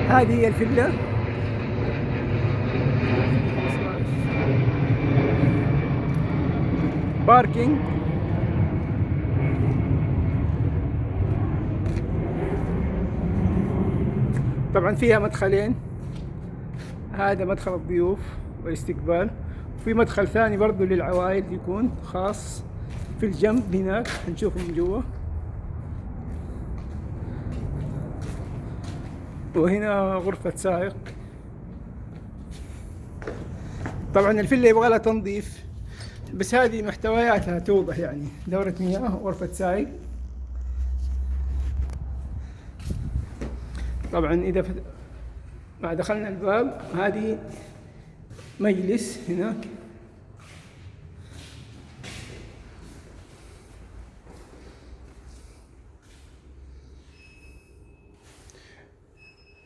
هذه هي الفيلا. باركينج. طبعا فيها مدخلين، هذا مدخل الضيوف والاستقبال، وفي مدخل ثاني برضو للعوائل يكون خاص في الجنب هناك، هنشوفه من جوا. وهنا غرفة سائق. طبعا الفيلا يبغى لها تنظيف، بس هذه محتوياتها توضح، يعني دورة مياه، غرفة سائق. طبعا إذا ما دخلنا الباب، هذه مجلس هناك.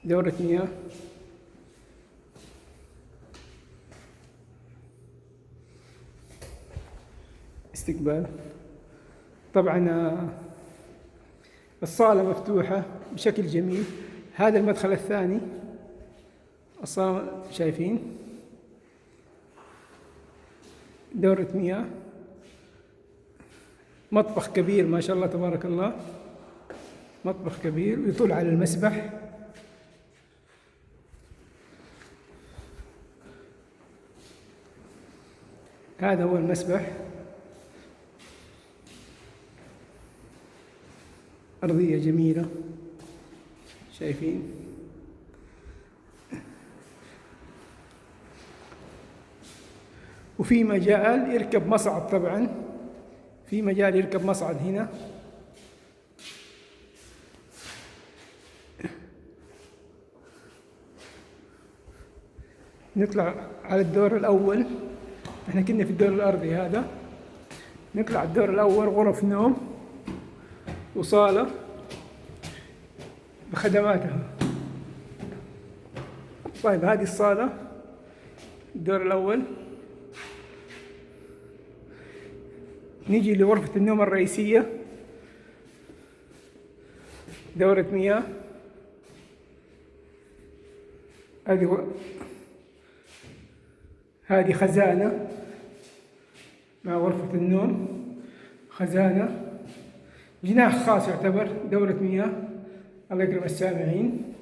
دورة مياه. استقبال. طبعا الصالة مفتوحة بشكل جميل. هذا المدخل الثاني، الصالة شايفين، دورة مياه، مطبخ كبير ما شاء الله تبارك الله، مطبخ كبير ويطل على المسبح. هذا هو المسبح. أرضية جميلة شايفين. وفي مجال يركب مصعد، طبعا في مجال يركب مصعد هنا. نطلع على الدور الأول، احنا كنا في الدور الأرضي هذا. نطلع الدور الأول، غرف نوم وصالة بخدماتها. طيب هذه الصالة، الدور الأول. نيجي لغرفة النوم الرئيسية، دورة مياه. هذه خزانة مع غرفة النوم، خزانة، جناح خاص يعتبر، دورة مياه. الله يكرم السامعين.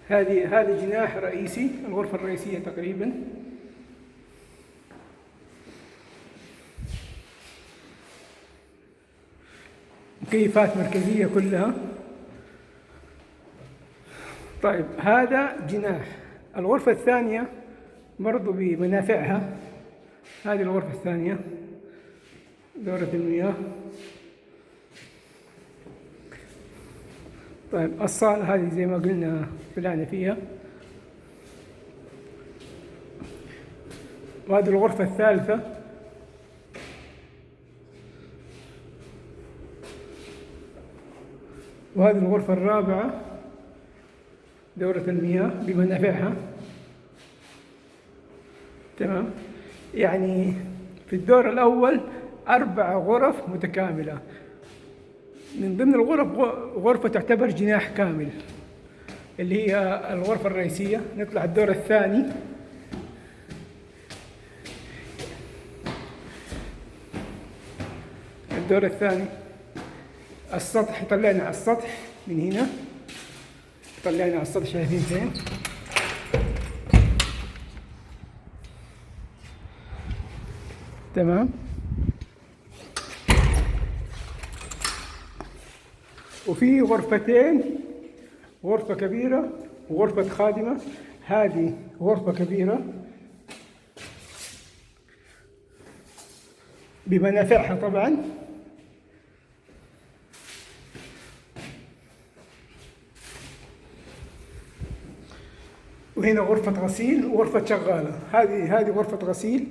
هذا جناح رئيسي، الغرفة الرئيسية تقريبا. مكيفات مركزية كلها. طيب هذا جناح. الغرفة الثانية برضو بمنافعها. هذه الغرفة الثانية، دورة المياه. طيب الصالة هذه زي ما قلنا طلعنا فيها. وهذه الغرفة الثالثة. وهذه الغرفة الرابعة، دورة المياه بمنافعها. تمام. يعني في الدور الأول 4 غرف متكاملة. من ضمن الغرف غرفة تعتبر جناح كامل اللي هي الغرفة الرئيسية. نطلع الدور الثاني. الدور الثاني السطح، طلعنا على السطح من هنا، طلعنا على السطح، شايفين فين؟ تمام. وفي غرفتين، غرفة كبيرة وغرفة خادمة. هذه غرفة كبيرة بمنافعها طبعا. وهنا غرفة غسيل وغرفة شغالة. هذه غرفة غسيل،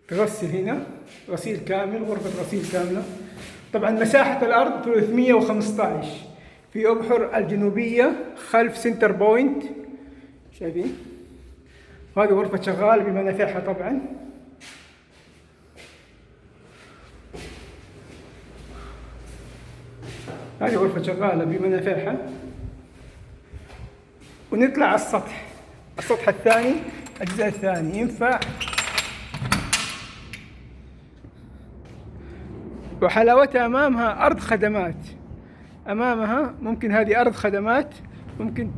تغسل هنا غسيل كامل، غرفة غسيل كاملة. طبعا مساحة الأرض 315 في أبحر الجنوبية خلف سنتر بوينت، شايفين؟ وهذه غرفة شغال بمنافعها طبعا. هذه غرفة شغالة بمنافعها. ونطلع على السطح الثاني، الجزء الثاني ينفع. وحلاوتها أمامها أرض خدمات، أمامها ممكن هذه أرض خدمات، ممكن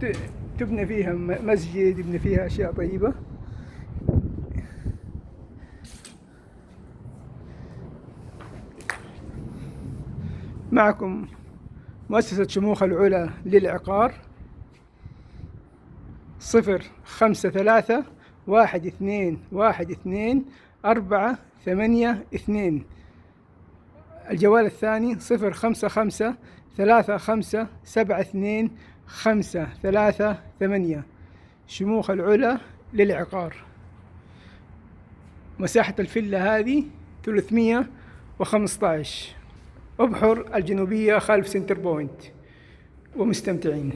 تبنى فيها مسجد، يبنى فيها أشياء طيبة. معكم مؤسسة شموخ العلا للعقار، 0551212482. الجوال الثاني 0553572538. شموخ العلا للعقار. مساحة الفيلا هذه 315، أبحر الجنوبية خلف سنتر بوينت، ومستمتعين.